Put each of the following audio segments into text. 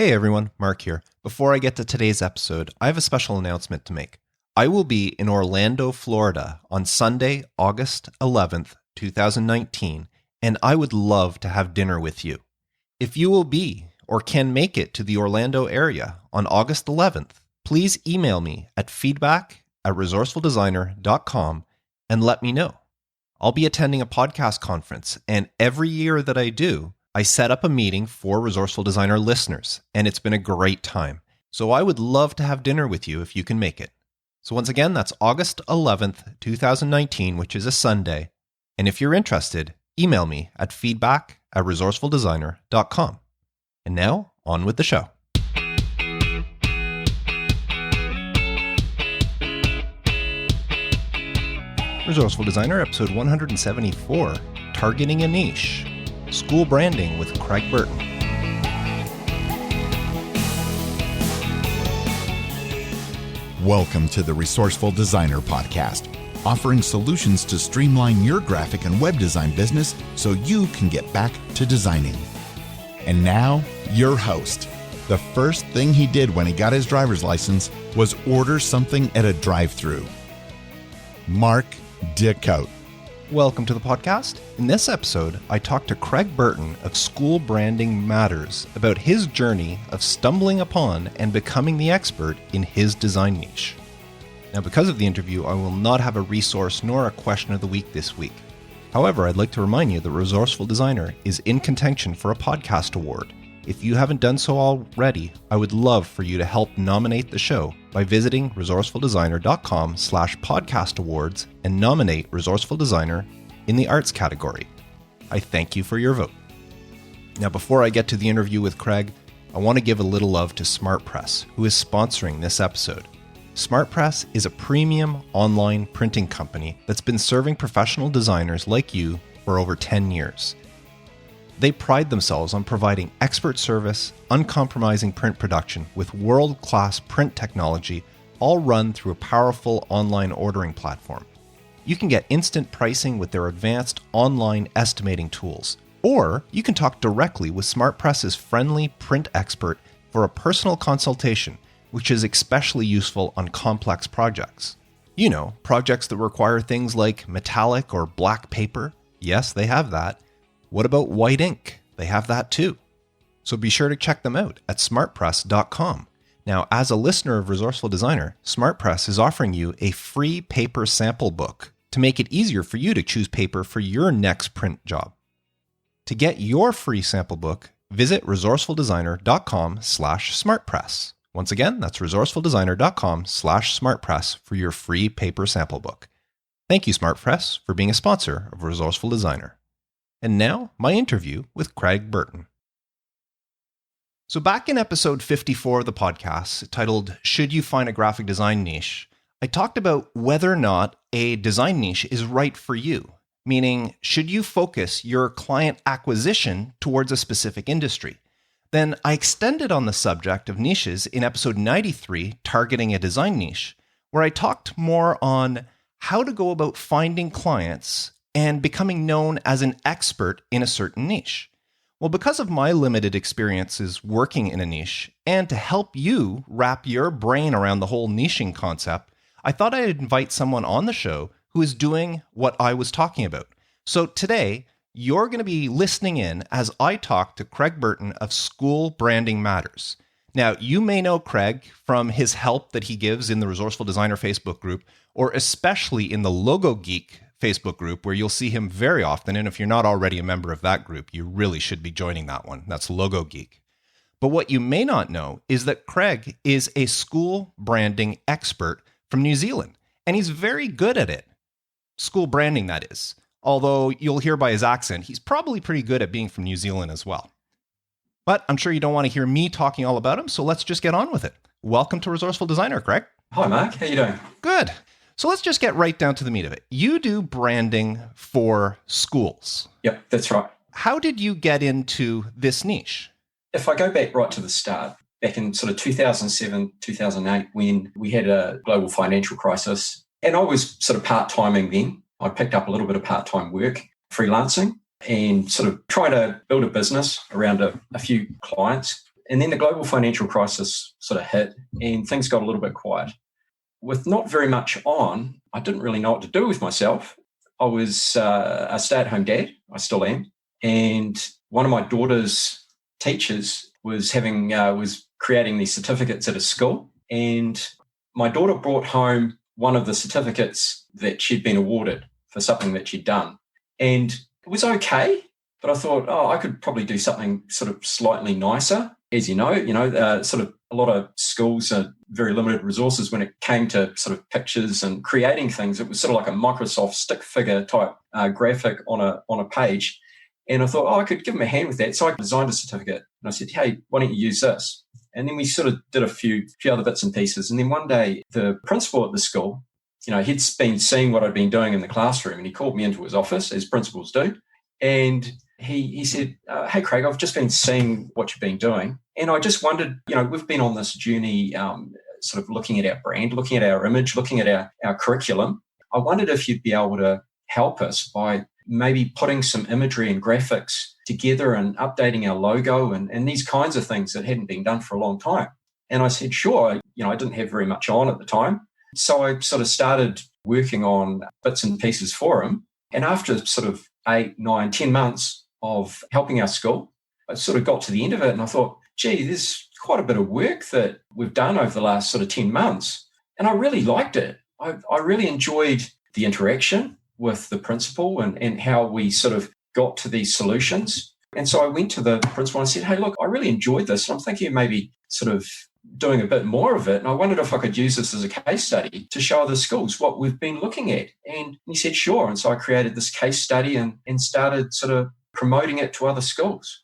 Hey everyone, Mark here. Before I get to today's episode, I have a special announcement to make. I will be in Orlando, Florida on Sunday, August 11th, 2019, and I would love to have dinner with you. If you will be or can make it to the Orlando area on August 11th, please email me at feedback@resourcefuldesigner.com and let me know. I'll be attending a podcast conference, and every year that I do, I set up a meeting for Resourceful Designer listeners, and it's been a great time. So I would love to have dinner with you if you can make it. So once again, that's August 11th, 2019, which is a Sunday. And if you're interested, email me at feedback@resourcefuldesigner.com. And now, on with the show. Resourceful Designer, episode 174, Targeting a Niche. School Branding with Craig Burton. Welcome to the Resourceful Designer Podcast, offering solutions to streamline your graphic and web design business so you can get back to designing. And now, your host. The first thing he did when he got his driver's license was order something at a drive-thru. Mark Dickhout. Welcome to the podcast. In this episode, I talked to Craig Burton of School Branding Matters about his journey of stumbling upon and becoming the expert in his design niche. Now, because of the interview, I will not have a resource nor a question of the week this week. However, I'd like to remind you that Resourceful Designer is in contention for a podcast award. If you haven't done so already, I would love for you to help nominate the show by visiting resourcefuldesigner.com/podcast awards and nominate Resourceful Designer in the arts category. I thank you for your vote. Now, before I get to the interview with Craig, I want to give a little love to SmartPress, who is sponsoring this episode. SmartPress is a premium online printing company that's been serving professional designers like you for over 10 years. They pride themselves on providing expert service, uncompromising print production with world-class print technology, all run through a powerful online ordering platform. You can get instant pricing with their advanced online estimating tools, or you can talk directly with SmartPress's friendly print expert for a personal consultation, which is especially useful on complex projects. You know, projects that require things like metallic or black paper. Yes, they have that. What about white ink? They have that too. So be sure to check them out at smartpress.com. Now, as a listener of Resourceful Designer, SmartPress is offering you a free paper sample book to make it easier for you to choose paper for your next print job. To get your free sample book, visit resourcefuldesigner.com/smartpress. Once again, that's resourcefuldesigner.com/smartpress for your free paper sample book. Thank you, SmartPress, for being a sponsor of Resourceful Designer. And now, my interview with Craig Burton. So back in episode 54 of the podcast, titled, Should You Find a Graphic Design Niche?, I talked about whether or not a design niche is right for you, meaning, should you focus your client acquisition towards a specific industry? Then I extended on the subject of niches in episode 93, Targeting a Design Niche, where I talked more on how to go about finding clients and becoming known as an expert in a certain niche. Well, because of my limited experiences working in a niche, and to help you wrap your brain around the whole niching concept, I thought I'd invite someone on the show who is doing what I was talking about. So today, you're going to be listening in as I talk to Craig Burton of School Branding Matters. Now, you may know Craig from his help that he gives in the Resourceful Designer Facebook group, or especially in the Logo Geek Facebook group, where you'll see him very often. And if you're not already a member of that group, you really should be joining that one. That's Logo Geek. But what you may not know is that Craig is a school branding expert from New Zealand, and he's very good at it. School branding, that is. Although you'll hear by his accent, he's probably pretty good at being from New Zealand as well. But I'm sure you don't want to hear me talking all about him, so let's just get on with it. Welcome to Resourceful Designer, Craig. Hi, Mark. How you doing? Good. So let's just get right down to the meat of it. You do branding for schools. Yep, that's right. How did you get into this niche? If I go back right to the start, back in sort of 2007, 2008, when we had a global financial crisis, and I was sort of part-timing then. I picked up a little bit of part-time work, freelancing, and sort of trying to build a business around a few clients. And then the global financial crisis sort of hit and things got a little bit quiet. With not very much on, I didn't really know what to do with myself. I was a stay-at-home dad. I still am. And one of my daughter's teachers was creating these certificates at a school. And my daughter brought home one of the certificates that she'd been awarded for something that she'd done. And it was okay, but I thought, I could probably do something sort of slightly nicer. As you know, sort of a lot of schools are very limited resources when it came to sort of pictures and creating things. It was sort of like a Microsoft stick figure type graphic on a page. And I thought, I could give them a hand with that. So I designed a certificate and I said, hey, why don't you use this? And then we sort of did a few other bits and pieces. And then one day the principal at the school, he'd been seeing what I'd been doing in the classroom and he called me into his office, as principals do. And he said, hey, Craig, I've just been seeing what you've been doing. And I just wondered, we've been on this journey sort of looking at our brand, looking at our image, looking at our curriculum. I wondered if you'd be able to help us by maybe putting some imagery and graphics together and updating our logo and these kinds of things that hadn't been done for a long time. And I said, sure. I didn't have very much on at the time. So I sort of started working on bits and pieces for him. And after sort of 8, 9, 10 months of helping our school, I sort of got to the end of it and I thought, gee, there's quite a bit of work that we've done over the last sort of 10 months. And I really liked it. I really enjoyed the interaction with the principal and how we sort of got to these solutions. And so I went to the principal and I said, hey, look, I really enjoyed this. And I'm thinking of maybe sort of doing a bit more of it. And I wondered if I could use this as a case study to show other schools what we've been looking at. And he said, sure. And so I created this case study and started sort of promoting it to other schools.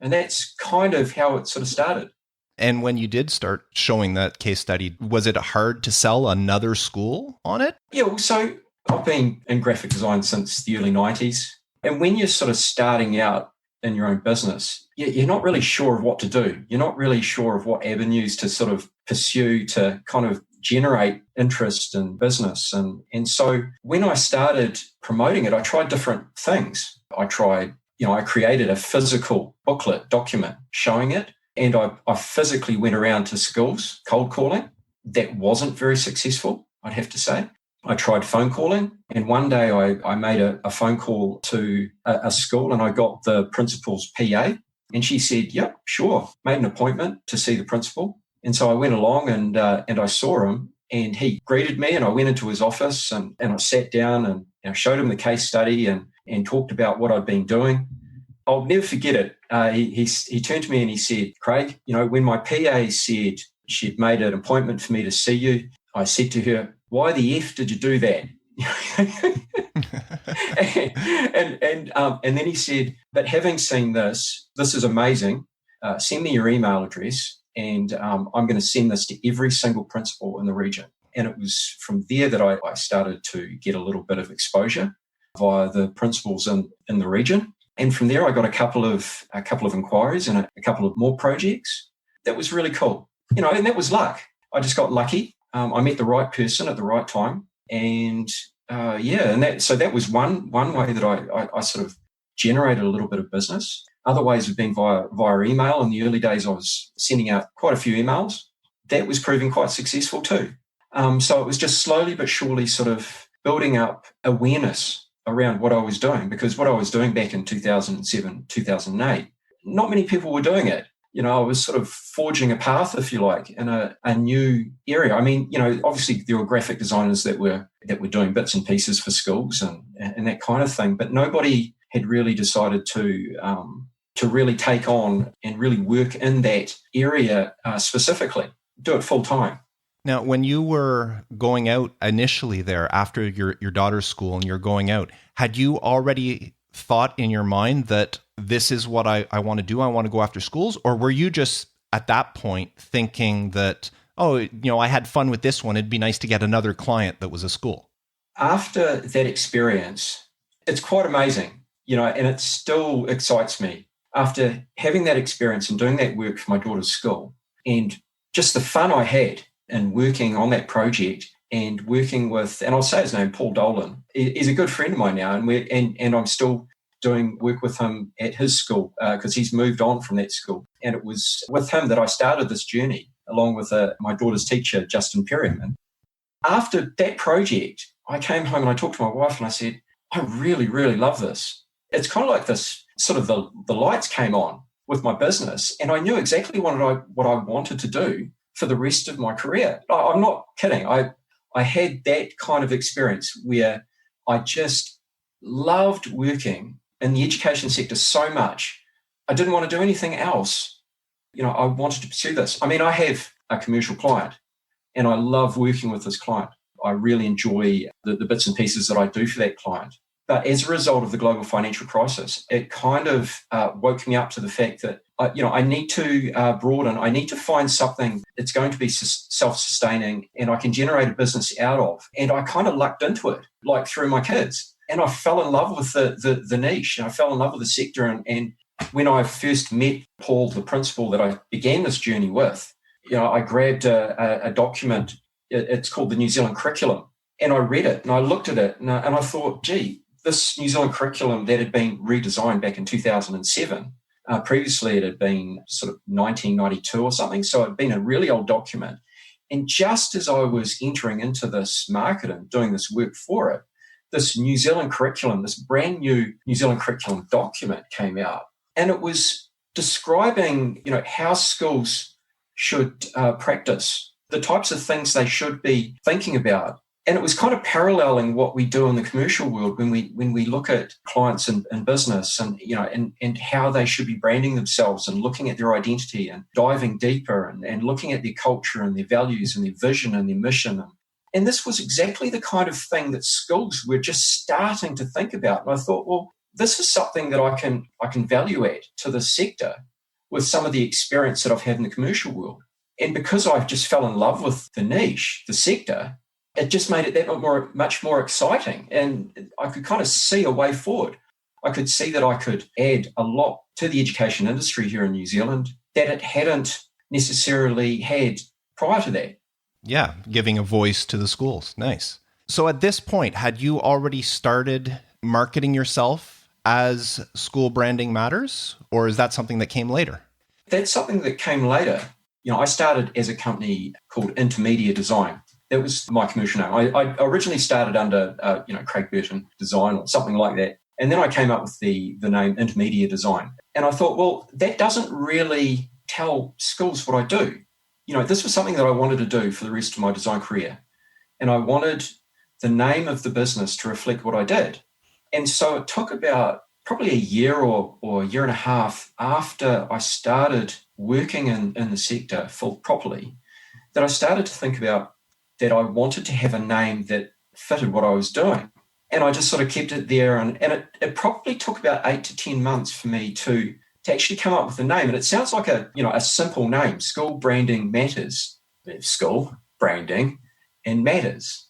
And that's kind of how it sort of started. And when you did start showing that case study, was it hard to sell another school on it? Yeah, so I've been in graphic design since the early 90s. And when you're sort of starting out in your own business, you're not really sure of what to do. You're not really sure of what avenues to sort of pursue to kind of generate interest in business. And so when I started promoting it, I tried different things. I created a physical booklet document showing it. And I physically went around to schools cold calling. That wasn't very successful, I'd have to say. I tried phone calling, and one day I made a phone call to a school and I got the principal's PA, and she said, yep, sure. Made an appointment to see the principal. And so I went along and I saw him, and he greeted me, and I went into his office and I sat down and I showed him the case study and talked about what I'd been doing. I'll never forget it. He turned to me and he said, Craig, when my PA said she'd made an appointment for me to see you, I said to her, why the F did you do that? and then he said, but having seen this is amazing. Send me your email address and I'm going to send this to every single principal in the region. And it was from there that I started to get a little bit of exposure via the principals in the region. And from there, I got a couple of inquiries and a couple of more projects. That was really cool. And that was luck. I just got lucky. I met the right person at the right time. And that was one way that I sort of generated a little bit of business. Other ways have been via email. In the early days, I was sending out quite a few emails. That was proving quite successful too. So it was just slowly but surely sort of building up awareness around what I was doing, because what I was doing back in 2007, 2008, not many people were doing it. I was sort of forging a path, if you like, in a new area. I mean, obviously there were graphic designers that were doing bits and pieces for schools and that kind of thing, but nobody had really decided to really take on and really work in that area specifically, do it full time. Now, when you were going out initially there after your daughter's school and you're going out, had you already thought in your mind that this is what I want to do? I want to go after schools? Or were you just at that point thinking that, I had fun with this one. It'd be nice to get another client that was a school? After that experience, it's quite amazing, and it still excites me. After having that experience and doing that work for my daughter's school and just the fun I had in working on that project and working with, and I'll say his name, Paul Dolan, is a good friend of mine now, and I'm still doing work with him at his school because he's moved on from that school. And it was with him that I started this journey, along with my daughter's teacher, Justin Perryman. After that project, I came home and I talked to my wife and I said, I really, really love this. It's kind of like this sort of the lights came on with my business, and I knew exactly what I wanted to do for the rest of my career. I'm not kidding. I had that kind of experience where I just loved working in the education sector so much. I didn't want to do anything else. I wanted to pursue this. I mean, I have a commercial client and I love working with this client. I really enjoy the bits and pieces that I do for that client. But as a result of the global financial crisis, it kind of woke me up to the fact that, I need to broaden. I need to find something that's going to be self-sustaining and I can generate a business out of. And I kind of lucked into it, like through my kids. And I fell in love with the niche. And I fell in love with the sector. And when I first met Paul, the principal that I began this journey with, I grabbed a document. It's called the New Zealand Curriculum. And I read it and I looked at it and I thought, gee, this New Zealand curriculum that had been redesigned back in 2007, previously it had been sort of 1992 or something, so it had been a really old document. And just as I was entering into this market and doing this work for it, this New Zealand curriculum, this brand new New Zealand curriculum document came out. And it was describing, how schools should practice, the types of things they should be thinking about. And it was kind of paralleling what we do in the commercial world when we look at clients in business and how they should be branding themselves and looking at their identity and diving deeper and looking at their culture and their values and their vision and their mission. And this was exactly the kind of thing that schools were just starting to think about. And I thought, well, this is something that I can value add to the sector with some of the experience that I've had in the commercial world. And because I just fell in love with the niche, the sector, it just made it that much more exciting. And I could kind of see a way forward. I could see that I could add a lot to the education industry here in New Zealand that it hadn't necessarily had prior to that. Yeah, giving a voice to the schools. Nice. So at this point, had you already started marketing yourself as School Branding Matters, or is that something that came later? That's something that came later. I started as a company called Intermedia Design. That was my commercial name. I originally started under, Craig Burton Design or something like that. And then I came up with the name Intermedia Design. And I thought, well, that doesn't really tell schools what I do. This was something that I wanted to do for the rest of my design career. And I wanted the name of the business to reflect what I did. And so it took about probably a year or a year and a half after I started working in the sector properly that I started to think about that I wanted to have a name that fitted what I was doing. And I just sort of kept it there. And it probably took about 8 to 10 months for me to actually come up with a name. And it sounds like a simple name, School Branding Matters. School, branding, and matters.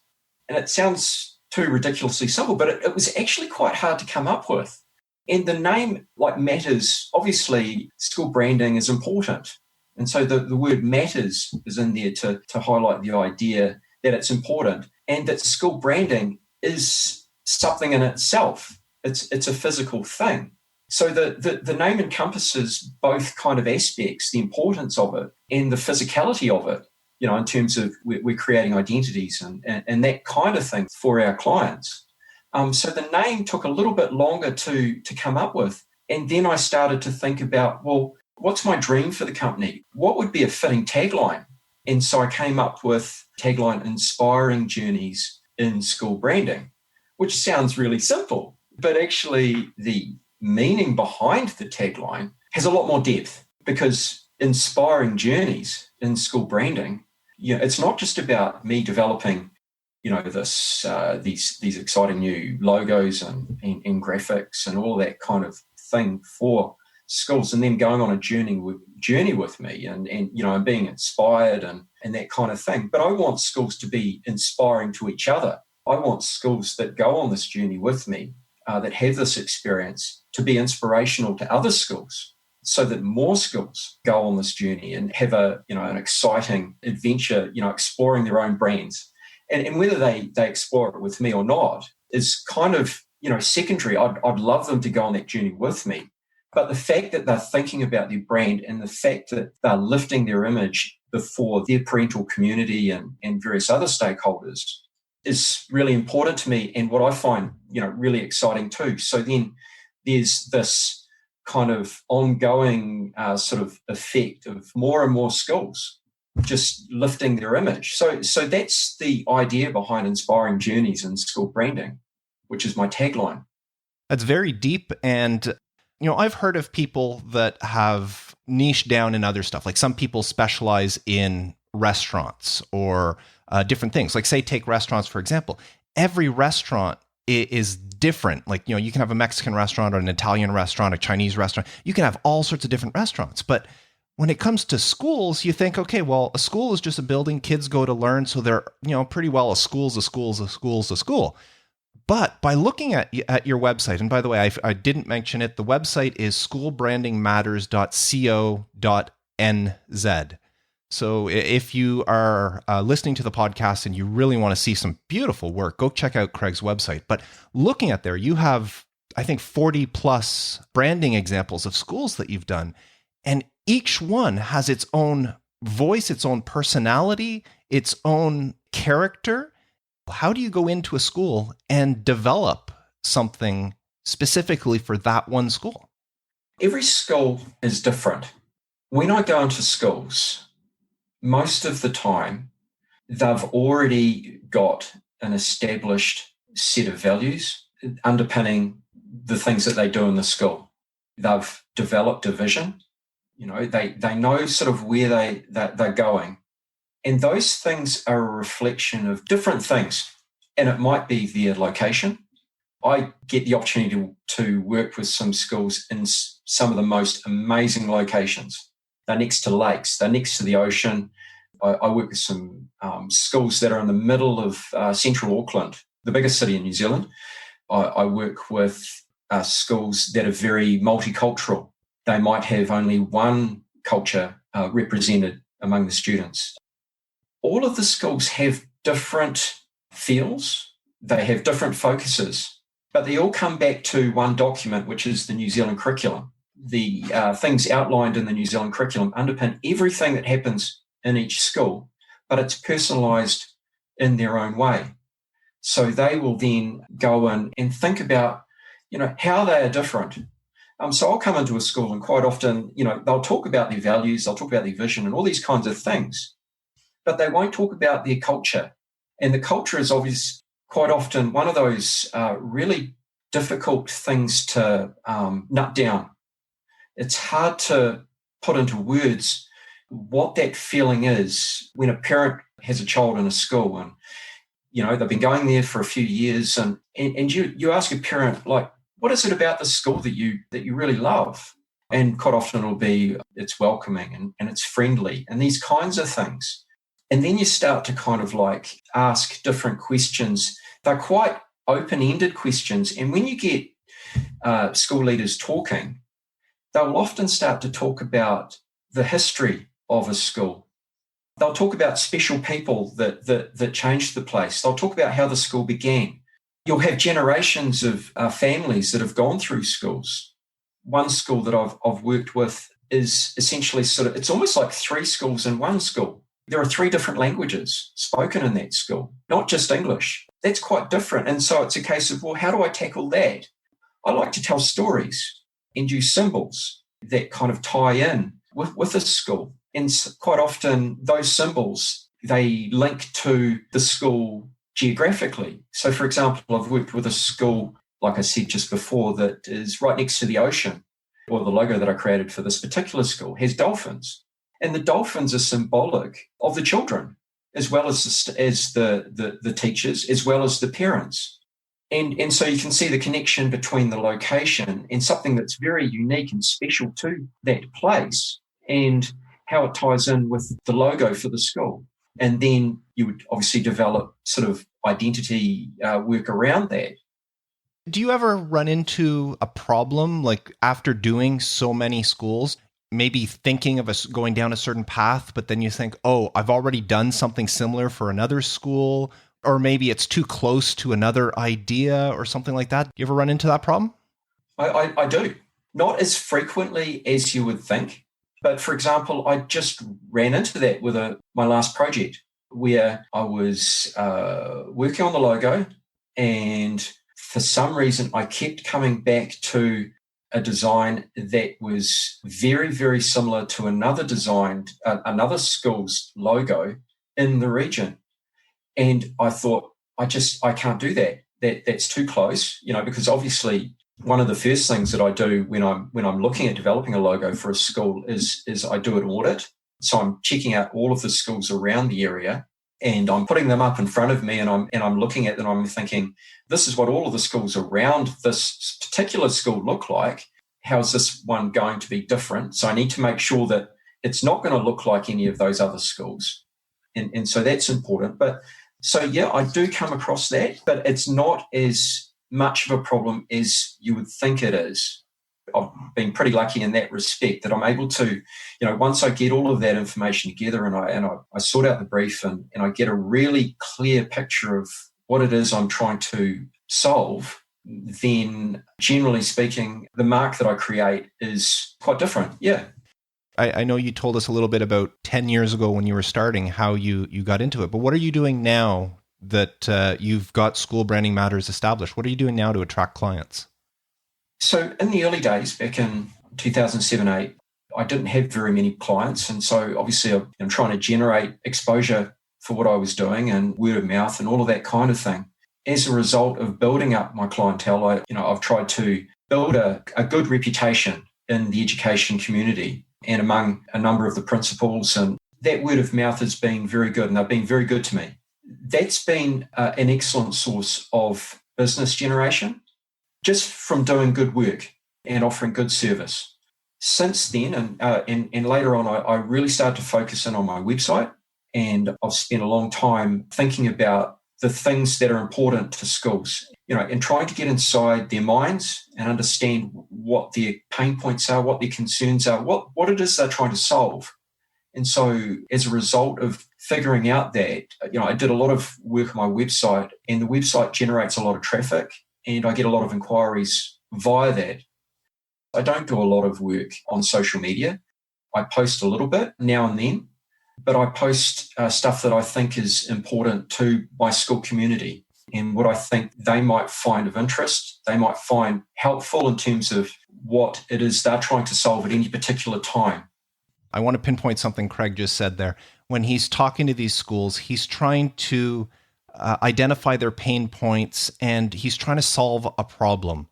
And it sounds too ridiculously simple, but it was actually quite hard to come up with. And the name matters, obviously school branding is important. And so the word matters is in there to highlight the idea that it's important and that school branding is something in itself. It's a physical thing. So the name encompasses both kind of aspects, the importance of it and the physicality of it, in terms of we're creating identities and that kind of thing for our clients. So the name took a little bit longer to come up with. And then I started to think about, well, what's my dream for the company? What would be a fitting tagline? And so I came up with tagline, Inspiring Journeys in School Branding, which sounds really simple, but actually the meaning behind the tagline has a lot more depth, because inspiring journeys in school branding, it's not just about me developing, these exciting new logos and graphics and all that kind of thing for schools, and then going on a journey with me and being inspired and that kind of thing. But I want schools to be inspiring to each other. I want schools that go on this journey with me, that have this experience, to be inspirational to other schools, so that more schools go on this journey and have an exciting adventure, exploring their own brands. And whether they explore it with me or not is kind of secondary, I'd love them to go on that journey with me. But the fact that they're thinking about their brand and the fact that they're lifting their image before their parental community and various other stakeholders is really important to me, and what I find, really exciting too. So then there's this kind of ongoing sort of effect of more and more schools just lifting their image. So that's the idea behind Inspiring Journeys in School Branding, which is my tagline. That's very deep. And, I've heard of people that have niched down in other stuff. Like some people specialize in restaurants or different things. Like say, take restaurants, for example. Every restaurant is different. Like, you can have a Mexican restaurant or an Italian restaurant, a Chinese restaurant. You can have all sorts of different restaurants. But when it comes to schools, you think, okay, well, a school is just a building kids go to learn. So they're, pretty well a school's a school. But by looking at your website, and by the way, I didn't mention it, the website is schoolbrandingmatters.co.nz. So if you are listening to the podcast and you really want to see some beautiful work, go check out Craig's website. But looking at there, you have, I think, 40 plus branding examples of schools that you've done. And each one has its own voice, its own personality, its own character. How do you go into a school and develop something specifically for that one school? Every school is different. When I go into schools, most of the time, they've already got an established set of values underpinning the things that they do in the school. They've developed a vision. They know sort of where they're going. And those things are a reflection of different things. And it might be their location. I get the opportunity to work with some schools in some of the most amazing locations. They're next to lakes. They're next to the ocean. I work with some schools that are in the middle of central Auckland, the biggest city in New Zealand. I work with schools that are very multicultural. They might have only one culture represented among the students. All of the schools have different feels. They have different focuses, but they all come back to one document, which is the New Zealand curriculum. The things outlined in the New Zealand curriculum underpin everything that happens in each school, but it's personalised in their own way. So they will then go in and think about, how they are different. So I'll come into a school and quite often, they'll talk about their values, they'll talk about their vision and all these kinds of things, but they won't talk about their culture. And the culture is obviously quite often one of those really difficult things to nut down. It's hard to put into words what that feeling is when a parent has a child in a school and, they've been going there for a few years and you ask a parent, like, what is it about the school that you really love? And quite often it'll be it's welcoming and it's friendly and these kinds of things. And then you start to kind of like ask different questions. They're quite open-ended questions. And when you get school leaders talking, they'll often start to talk about the history of a school. They'll talk about special people that changed the place. They'll talk about how the school began. You'll have generations of families that have gone through schools. One school that I've worked with is essentially it's almost like three schools in one school. There are three different languages spoken in that school, not just English. That's quite different. And so it's a case of, well, how do I tackle that? I like to tell stories and use symbols that kind of tie in with a school. And quite often those symbols, they link to the school geographically. So, for example, I've worked with a school, like I said just before, that is right next to the ocean. Or the logo that I created for this particular school has dolphins. And the dolphins are symbolic of the children, as well as the teachers, as well as the parents. And so you can see the connection between the location and something that's very unique and special to that place and how it ties in with the logo for the school. And then you would obviously develop sort of identity work around that. Do you ever run into a problem, like after doing so many schools, maybe thinking of going down a certain path, but then you think, oh, I've already done something similar for another school, Or maybe it's too close to another idea or something like that. You ever run into that problem? I do. Not as frequently as you would think. But for example, I just ran into that with my last project where I was working on the logo, and for some reason I kept coming back to a design that was very, very similar to another design, another school's logo in the region. And I thought, I can't do that. That's too close, because obviously one of the first things that I do when I'm looking at developing a logo for a school is I do an audit. So I'm checking out all of the schools around the area, and I'm putting them up in front of me, and I'm looking at them. I'm thinking, this is what all of the schools around this particular school look like. How is this one going to be different? So I need to make sure that it's not going to look like any of those other schools, and so that's important. But so yeah, I do come across that, but it's not as much of a problem as you would think it is. I've been pretty lucky in that respect that I'm able to, once I get all of that information together and I sort out the brief and I get a really clear picture of what it is I'm trying to solve, then generally speaking, the mark that I create is quite different. Yeah. I know you told us a little bit about 10 years ago when you were starting, how you got into it, but what are you doing now that you've got School Branding Matters established? What are you doing now to attract clients? So in the early days, back in 2007-8, I didn't have very many clients. And so obviously I'm trying to generate exposure for what I was doing and word of mouth and all of that kind of thing. As a result of building up my clientele, I've tried to build a good reputation in the education community and among a number of the principals. And that word of mouth has been very good, and they've been very good to me. That's been an excellent source of business generation, just from doing good work and offering good service. Since then, and later on, I really started to focus in on my website, and I've spent a long time thinking about the things that are important to schools, and trying to get inside their minds and understand what their pain points are, what their concerns are, what it is they're trying to solve. And so as a result of figuring out that, I did a lot of work on my website, and the website generates a lot of traffic, and I get a lot of inquiries via that. I don't do a lot of work on social media. I post a little bit now and then, but I post stuff that I think is important to my school community and what I think they might find of interest, they might find helpful in terms of what it is they're trying to solve at any particular time. I want to pinpoint something Craig just said there. When he's talking to these schools, he's trying to identify their pain points, and he's trying to solve a problem.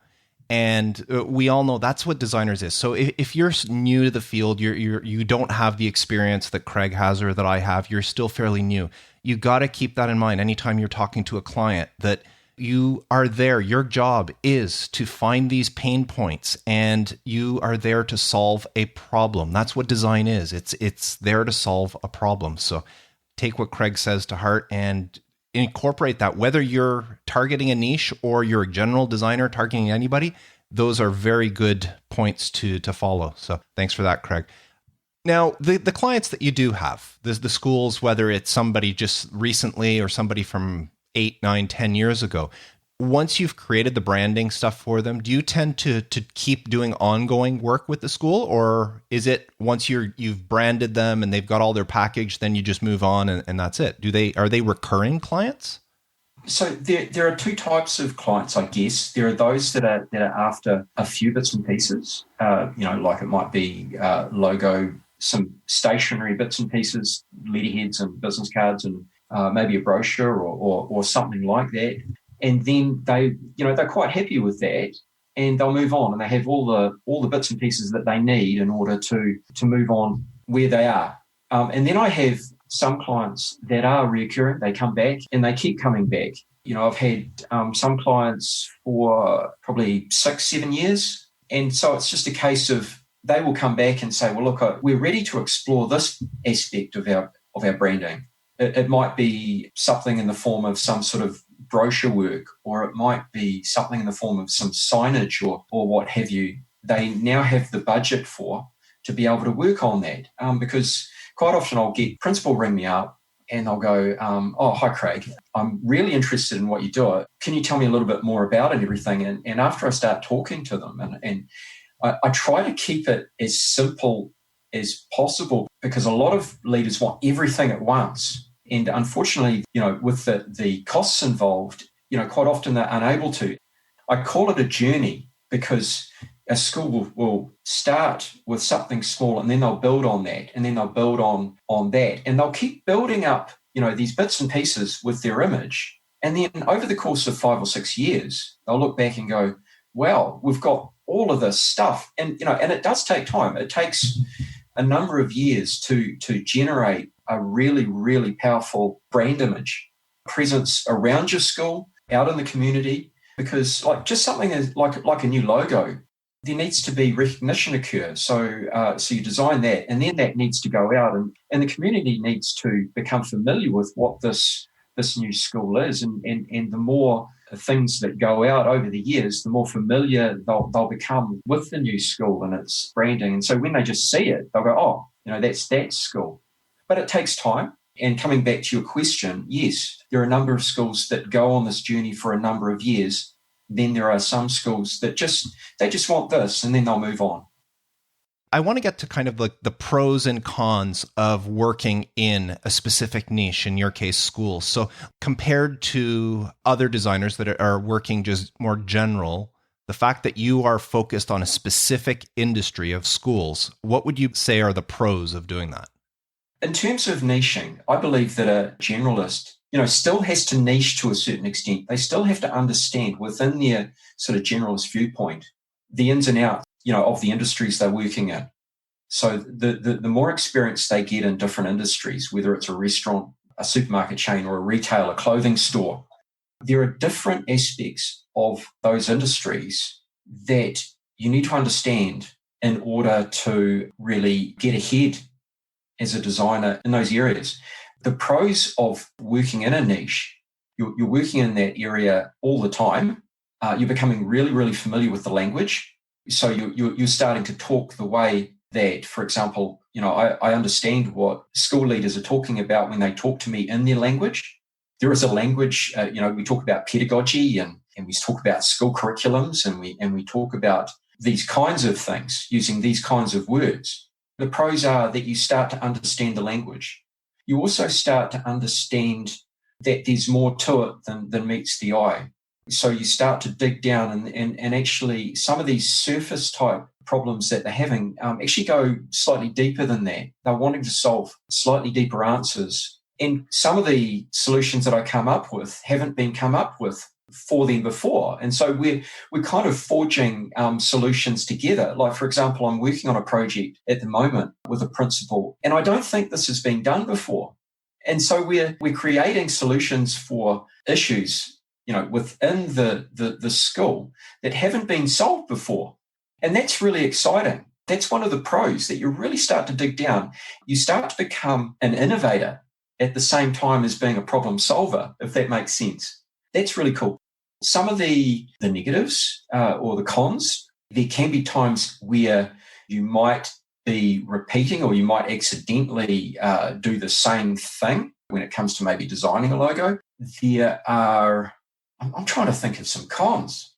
And we all know that's what designers is. So if you're new to the field, you don't have the experience that Craig has or that I have, you're still fairly new. You got to keep that in mind anytime you're talking to a client, that you are there. Your job is to find these pain points, and you are there to solve a problem. That's what design is. It's there to solve a problem. So take what Craig says to heart and incorporate that, whether you're targeting a niche or you're a general designer targeting anybody. Those are very good points to follow. So thanks for that, Craig. Now, the clients that you do have, the schools, whether it's somebody just recently or somebody from 8, 9, 10 years ago, once you've created the branding stuff for them, do you tend to keep doing ongoing work with the school, or is it once you've branded them and they've got all their package, then you just move on and that's it? Are they recurring clients? So there are two types of clients, I guess. There are those that are after a few bits and pieces, like it might be logo, some stationery bits and pieces, letterheads and business cards, and maybe a brochure or something like that. And then they're quite happy with that, and they'll move on, and they have all the bits and pieces that they need in order to move on where they are. And then I have some clients that are recurring. They come back and they keep coming back. I've had some clients for probably 6-7 years. And so it's just a case of they will come back and say, well, look, we're ready to explore this aspect of our branding. It might be something in the form of some sort of brochure work, or it might be something in the form of some signage or what have you. They now have the budget to be able to work on that, because quite often I'll get principal ring me up and they'll go, oh, hi, Craig. I'm really interested in what you do. Can you tell me a little bit more about it and everything? And after I start talking to them, and I try to keep it as simple as possible, because a lot of leaders want everything at once. And unfortunately, with the costs involved, quite often they're unable to. I call it a journey, because a school will start with something small, and then they'll build on that, and then they'll build on that, and they'll keep building up, these bits and pieces with their image. And then over the course of 5 or 6 years, they'll look back and go, well, we've got all of this stuff. And, and it does take time. It takes a number of years to generate a really, really powerful brand image, presence around your school, out in the community, because just something is like a new logo, there needs to be recognition occur. So you design that, and then that needs to go out, and the community needs to become familiar with what this new school is. And the more things that go out over the years, the more familiar they'll become with the new school and its branding. And so when they just see it, they'll go, oh, that's that school. But it takes time. And coming back to your question, yes, there are a number of schools that go on this journey for a number of years. Then there are some schools that they just want this, and then they'll move on. I want to get to kind of like the pros and cons of working in a specific niche, in your case, schools. So compared to other designers that are working just more general, the fact that you are focused on a specific industry of schools, what would you say are the pros of doing that? In terms of niching, I believe that a generalist, still has to niche to a certain extent. They still have to understand within their sort of generalist viewpoint the ins and outs, of the industries they're working in. So the more experience they get in different industries, whether it's a restaurant, a supermarket chain, or a retail, a clothing store, there are different aspects of those industries that you need to understand in order to really get ahead as a designer in those areas. The pros of working in a niche, you're working in that area all the time. You're becoming really, really familiar with the language. So you're starting to talk the way that, for example, I understand what school leaders are talking about when they talk to me in their language. There is a language, we talk about pedagogy and we talk about school curriculums, and we talk about these kinds of things using these kinds of words. The pros are that you start to understand the language. You also start to understand that there's more to it than meets the eye. So you start to dig down and actually some of these surface type problems that they're having actually go slightly deeper than that. They're wanting to solve slightly deeper answers. And some of the solutions that I come up with haven't been come up with for them before. And so we're kind of forging solutions together. Like, for example, I'm working on a project at the moment with a principal, and I don't think this has been done before. And so we're creating solutions for issues, within the school that haven't been solved before. And that's really exciting. That's one of the pros, that you really start to dig down. You start to become an innovator at the same time as being a problem solver, if that makes sense. That's really cool. Some of the negatives or the cons, there can be times where you might be repeating or you might accidentally do the same thing when it comes to maybe designing a logo. I'm trying to think of some cons.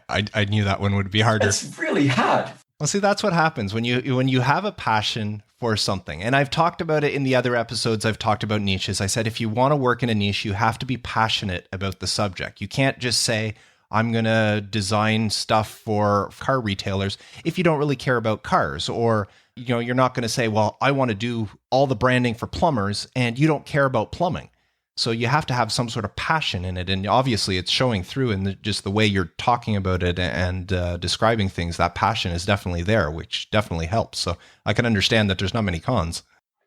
I knew that one would be harder. It's really hard. Well, see, that's what happens when you have a passion for something. And I've talked about it in the other episodes. I've talked about niches. I said, if you want to work in a niche, you have to be passionate about the subject. You can't just say, I'm going to design stuff for car retailers if you don't really care about cars. Or, you're not going to say, well, I want to do all the branding for plumbers and you don't care about plumbing. So you have to have some sort of passion in it. And obviously it's showing through in just the way you're talking about it and describing things. That passion is definitely there, which definitely helps. So I can understand that there's not many cons.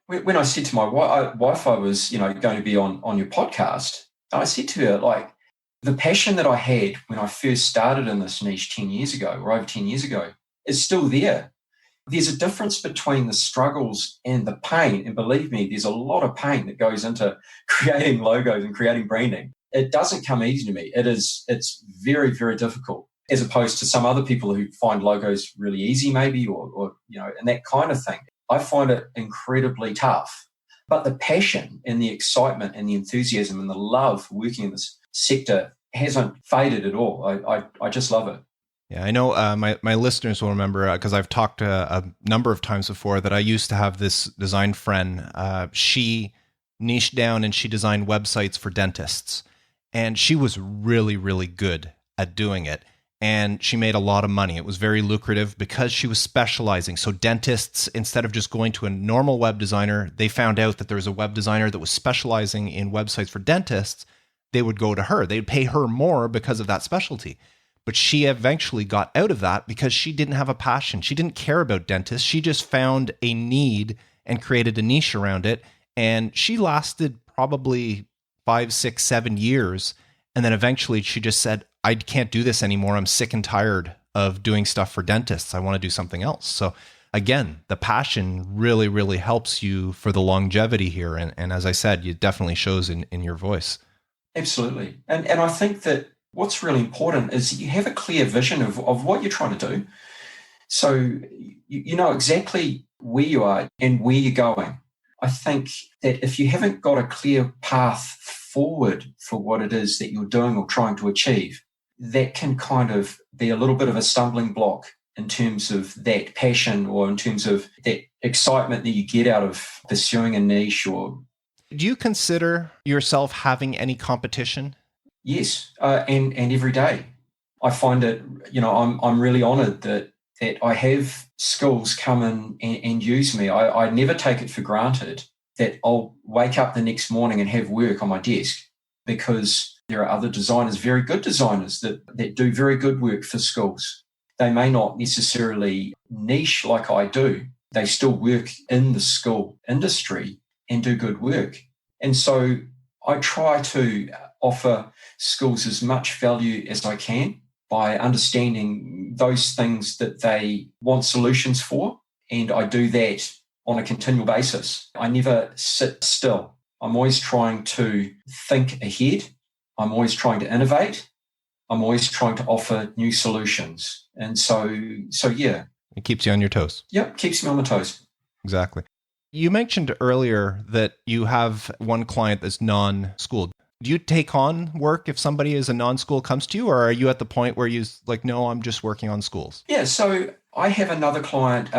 When I said to my wife I was, going to be on your podcast, I said to her, the passion that I had when I first started in this niche 10 years ago, or over 10 years ago, is still there. There's a difference between the struggles and the pain. And believe me, there's a lot of pain that goes into creating logos and creating branding. It doesn't come easy to me. It's very, very difficult, as opposed to some other people who find logos really easy maybe, or and that kind of thing. I find it incredibly tough. But the passion and the excitement and the enthusiasm and the love for working in this sector hasn't faded at all. I just love it. Yeah, I know my listeners will remember, because I've talked a number of times before, that I used to have this design friend. She niched down and she designed websites for dentists. And she was really, really good at doing it. And she made a lot of money. It was very lucrative because she was specializing. So dentists, instead of just going to a normal web designer, they found out that there was a web designer that was specializing in websites for dentists. They would go to her. They'd pay her more because of that specialty. But she eventually got out of that because she didn't have a passion. She didn't care about dentists. She just found a need and created a niche around it. And she lasted probably 5, 6, 7 years. And then eventually she just said, I can't do this anymore. I'm sick and tired of doing stuff for dentists. I want to do something else. So again, the passion really, really helps you for the longevity here. And as I said, it definitely shows in your voice. Absolutely. And I think that what's really important is you have a clear vision of what you're trying to do. So you know exactly where you are and where you're going. I think that if you haven't got a clear path forward for what it is that you're doing or trying to achieve, that can kind of be a little bit of a stumbling block in terms of that passion or in terms of that excitement that you get out of pursuing a niche. Or do you consider yourself having any competition? Yes, and every day. I find it, I'm really honoured that I have schools come in and use me. I never take it for granted that I'll wake up the next morning and have work on my desk, because there are other designers, very good designers, that do very good work for schools. They may not necessarily niche like I do. They still work in the school industry and do good work. And so I try to offer schools as much value as I can by understanding those things that they want solutions for. And I do that on a continual basis. I never sit still. I'm always trying to think ahead. I'm always trying to innovate. I'm always trying to offer new solutions. And so yeah. It keeps you on your toes. Yep, keeps me on my toes. Exactly. You mentioned earlier that you have one client that's non-school. Do you take on work if somebody is a non-school comes to you, or are you at the point where you're like, no, I'm just working on schools? Yeah, so I have another client,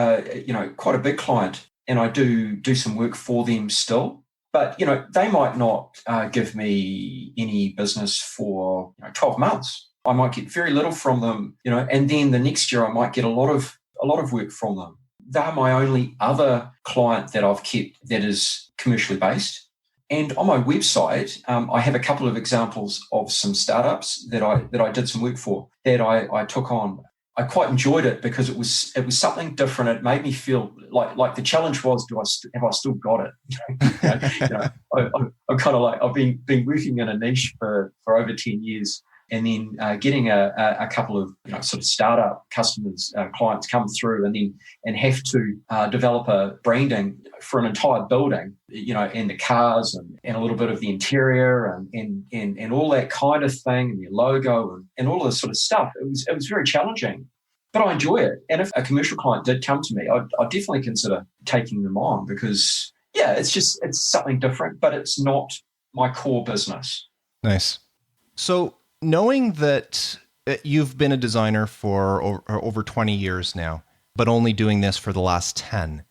quite a big client, and I do some work for them still. But, they might not give me any business for 12 months. I might get very little from them, and then the next year I might get a lot of work from them. They're my only other client that I've kept that is commercially based. And on my website, I have a couple of examples of some startups that I did some work for that I took on. I quite enjoyed it because it was something different. It made me feel like the challenge was, have I still got it? I'm kind of like, I've been working in a niche for over 10 years. And then getting a couple of sort of startup customers, clients come through, and have to develop a branding for an entire building, and the cars and a little bit of the interior and all that kind of thing, and your logo and all this sort of stuff. It was very challenging, but I enjoy it. And if a commercial client did come to me, I'd definitely consider taking them on, because it's something different, but it's not my core business. Nice. So, knowing that you've been a designer for over 20 years now, but only doing this for the last 10,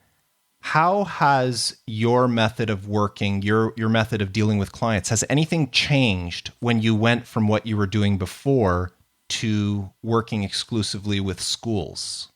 how has your method of working, your method of dealing with clients, has anything changed when you went from what you were doing before to working exclusively with schools?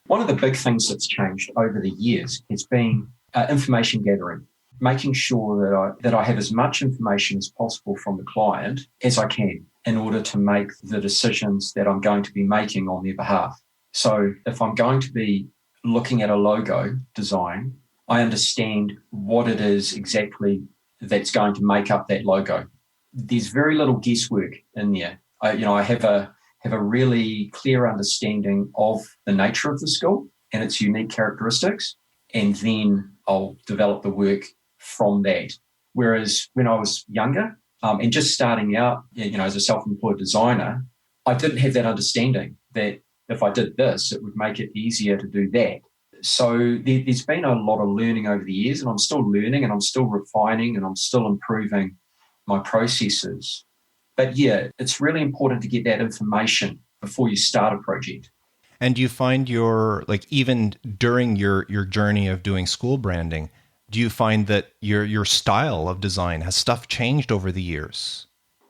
One of the big things that's changed over the years has been information gathering, making sure that I have as much information as possible from the client as I can, in order to make the decisions that I'm going to be making on their behalf. So if I'm going to be looking at a logo design, I understand what it is exactly that's going to make up that logo. There's very little guesswork in there. I have a really clear understanding of the nature of the school and its unique characteristics, and then I'll develop the work from that. Whereas when I was younger, and just starting out, as a self-employed designer, I didn't have that understanding that if I did this, it would make it easier to do that. So there's been a lot of learning over the years, and I'm still learning and I'm still refining and I'm still improving my processes. But yeah, it's really important to get that information before you start a project. And do you find even during your journey of doing school branding, do you find that your style of design, has stuff changed over the years?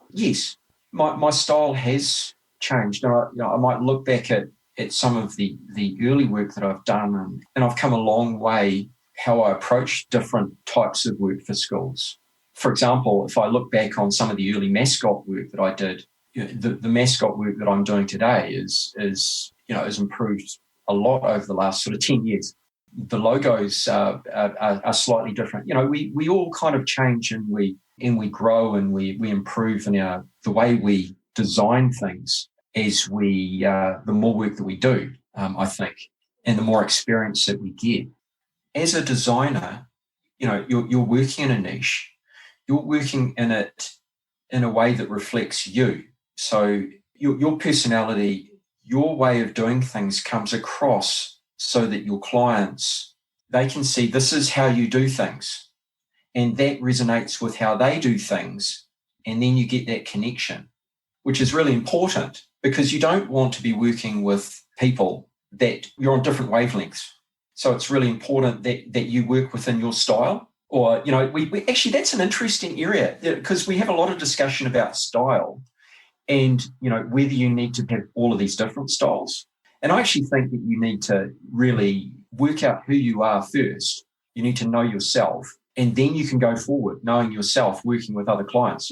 Yes, my style has changed. I might look back at some of the early work that I've done, and I've come a long way how I approach different types of work for schools. For example, if I look back on some of the early mascot work that I did, the mascot work that I'm doing today is improved a lot over the last sort of 10 years. The logos are slightly different. We all kind of change and we grow and we improve in the way we design things as the more work that we do, I think, and the more experience that we get. As a designer, you're working in a niche. You're working in it in a way that reflects you. So your personality, your way of doing things comes across so that your clients, they can see this is how you do things. And that resonates with how they do things. And then you get that connection, which is really important because you don't want to be working with people that you're on different wavelengths. So it's really important that you work within your style. Or, we actually, that's an interesting area because we have a lot of discussion about style and, whether you need to have all of these different styles. And I actually think that you need to really work out who you are first. You need to know yourself, and then you can go forward knowing yourself, working with other clients.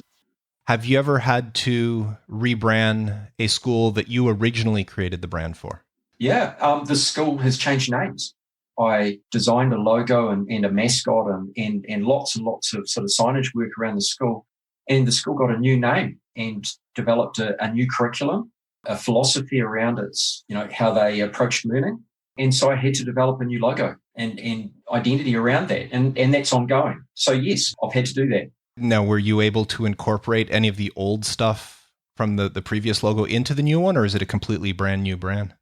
Have you ever had to rebrand a school that you originally created the brand for? Yeah, the school has changed names. I designed a logo and a mascot and lots and lots of sort of signage work around the school. And the school got a new name and developed a new curriculum, a philosophy around its, how they approached learning. And so I had to develop a new logo and identity around that. And that's ongoing. So yes, I've had to do that. Now, were you able to incorporate any of the old stuff from the previous logo into the new one, or is it a completely brand new brand?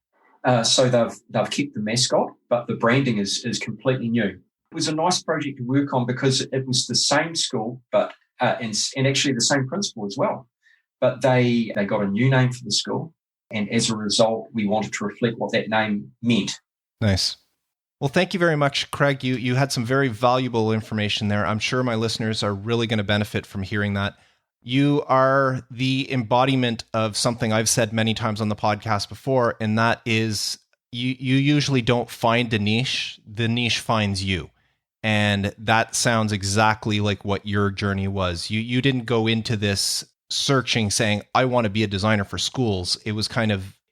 So they've kept the mascot, but the branding is completely new. It was a nice project to work on because it was the same school, but and actually the same principal as well. But they got a new name for the school, and as a result, we wanted to reflect what that name meant. Nice. Well, thank you very much, Craig. You had some very valuable information there. I'm sure my listeners are really going to benefit from hearing that. You are the embodiment of something I've said many times on the podcast before, and that is you usually don't find a niche. The niche finds you. And that sounds exactly like what your journey was. You didn't go into this searching saying, I want to be a designer for schools. It was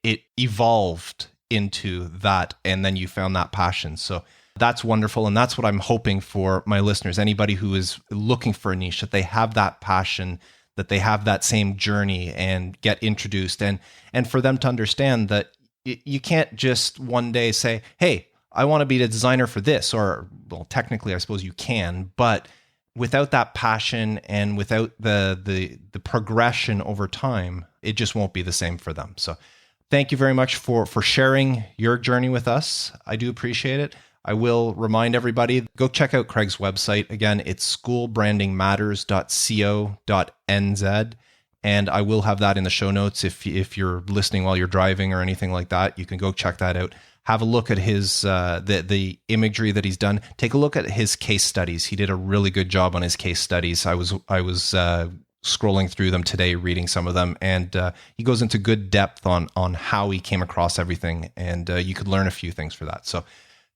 it evolved into that, and then you found that passion. So that's wonderful. And that's what I'm hoping for my listeners. Anybody who is looking for a niche, that they have that passion, that they have that same journey and get introduced, and for them to understand that you can't just one day say, hey, I want to be a designer for this, or, well, technically I suppose you can, but without that passion and without the progression over time, it just won't be the same for them. So thank you very much for sharing your journey with us. I do appreciate it. I will remind everybody, go check out Craig's website. Again, it's schoolbrandingmatters.co.nz. And I will have that in the show notes. If you're listening while you're driving or anything like that, you can go check that out. Have a look at his the imagery that he's done. Take a look at his case studies. He did a really good job on his case studies. I was scrolling through them today, reading some of them, and he goes into good depth on how he came across everything, and you could learn a few things for that. So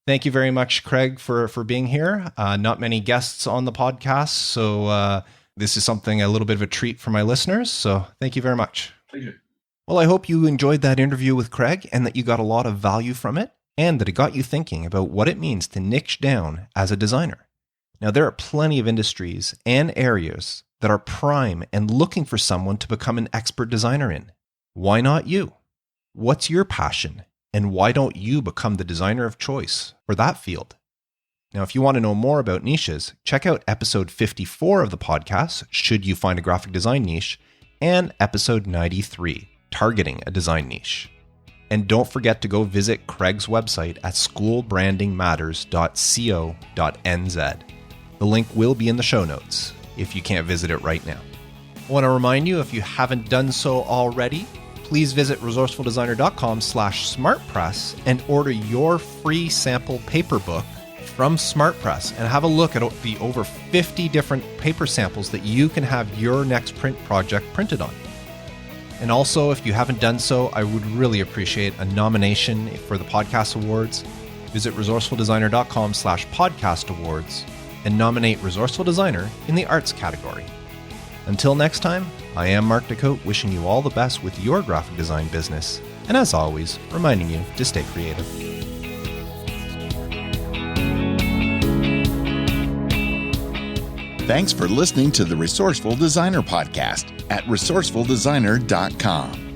thank you very much, Craig, for being here. Not many guests on the podcast, so this is a little bit of a treat for my listeners. So thank you very much. Pleasure. Well, I hope you enjoyed that interview with Craig and that you got a lot of value from it, and that it got you thinking about what it means to niche down as a designer. Now, there are plenty of industries and areas that are prime and looking for someone to become an expert designer in. Why not you? What's your passion? And why don't you become the designer of choice for that field? Now, if you want to know more about niches, check out episode 54 of the podcast, Should You Find a Graphic Design Niche, and episode 93, Targeting a Design Niche. And don't forget to go visit Craig's website at schoolbrandingmatters.co.nz. The link will be in the show notes if you can't visit it right now. I want to remind you, if you haven't done so already, please visit resourcefuldesigner.com/smartpress and order your free sample paper book from SmartPress and have a look at the over 50 different paper samples that you can have your next print project printed on. And also, if you haven't done so, I would really appreciate a nomination for the podcast awards. Visit resourcefuldesigner.com/podcast awards and nominate Resourceful Designer in the arts category. Until next time, I am Mark DeCote, wishing you all the best with your graphic design business, and as always, reminding you to stay creative. Thanks for listening to the Resourceful Designer Podcast at resourcefuldesigner.com.